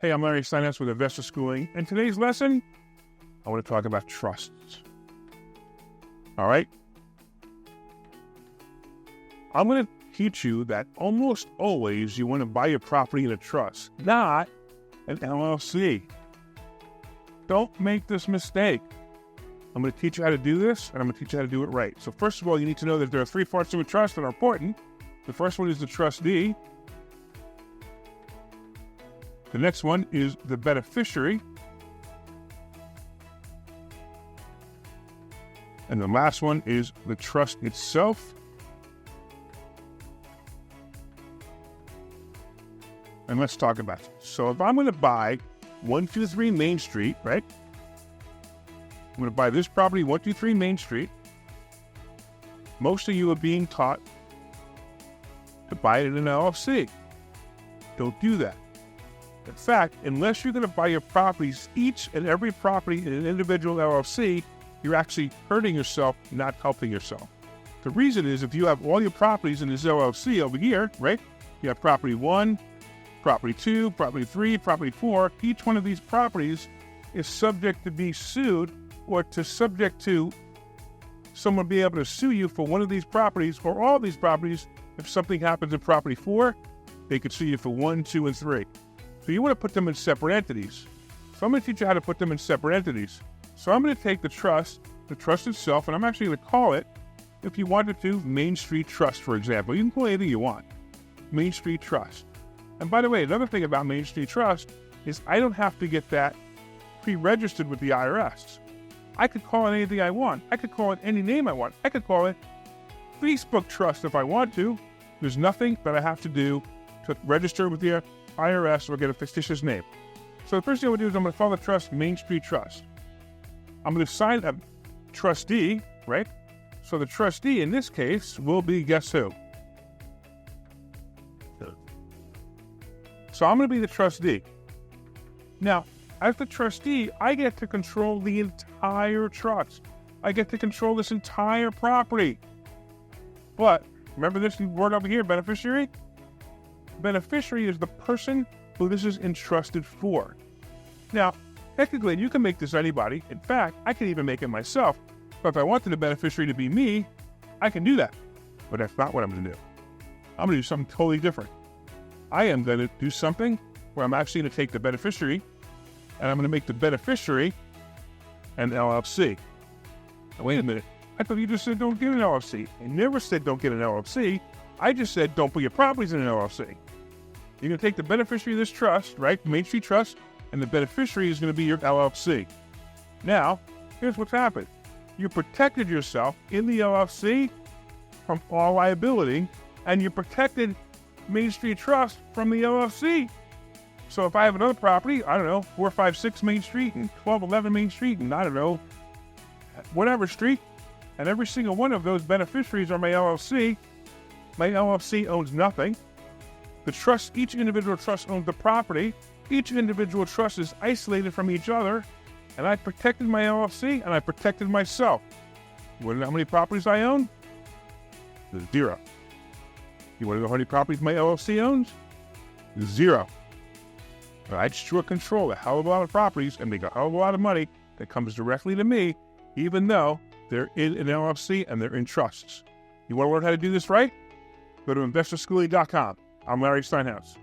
Hey, I'm Larry Steinhaus with Investor Schooling, and today's lesson, I want to talk about trusts. All right? I'm going to teach you that almost always you want to buy your property in a trust, not an LLC. Don't make this mistake. I'm going to teach you how to do this, and I'm going to teach you how to do it right. So first of all, you need to know that there are three parts to a trust that are important. The first one is the trustee. The next one is the beneficiary. And the last one is the trust itself. And let's talk about it. So if I'm going to buy 123 Main Street, right? I'm going to buy this property, 123 Main Street. Most of you are being taught to buy it in an LLC. Don't do that. In fact, unless you're going to buy your properties, each and every property in an individual LLC, you're actually hurting yourself, not helping yourself. The reason is if you have all your properties in this LLC over here, right? You have property 1, property 2, property 3, property 4. Each one of these properties is subject to be sued or subject to someone being able to sue you for one of these properties or all these properties. If something happens in property 4, they could sue you for 1, 2, and 3. So you want to put them in separate entities. So I'm going to teach you how to put them in separate entities. So I'm going to take the trust itself, and I'm actually going to call it, if you wanted to, Main Street Trust, for example. You can call it anything you want. Main Street Trust. And by the way, another thing about Main Street Trust is I don't have to get that pre-registered with the IRS. I could call it anything I want. I could call it any name I want. I could call it Facebook Trust if I want to. There's nothing that I have to do to register with the IRS or get a fictitious name. So the first thing I'm going to do is I'm going to file the trust, Main Street Trust. I'm going to assign a trustee, right? So the trustee in this case will be, guess who? So I'm going to be the trustee. Now, as the trustee, I get to control the entire trust. I get to control this entire property. But remember this word over here, beneficiary? Beneficiary is the person who this is entrusted for. Now, technically, you can make this anybody. In fact, I can even make it myself. But if I wanted the beneficiary to be me, I can do that. But that's not what I'm going to do. I'm going to do something totally different. I am going to do something where I'm actually going to take the beneficiary and I'm going to make the beneficiary an LLC. Now, wait a minute. I thought you just said don't get an LLC. I never said don't get an LLC. I just said don't put your properties in an LLC. You're going to take the beneficiary of this trust, right, Main Street Trust, and the beneficiary is going to be your LLC. Now, here's what's happened. You protected yourself in the LLC from all liability, and you protected Main Street Trust from the LLC. So if I have another property, I don't know, 456 Main Street and 1211 Main Street and I don't know, whatever street, and every single one of those beneficiaries are my LLC owns nothing. The trust, each individual trust owns the property. Each individual trust is isolated from each other, and I protected my LLC and I protected myself. You want to know how many properties I own? There's 0. You want to know how many properties my LLC owns? 0. But I sure control a hell of a lot of properties and make a hell of a lot of money that comes directly to me, even though they're in an LLC and they're in trusts. You want to learn how to do this right? Go to investorschooling.com. I'm Larry Steinhaus.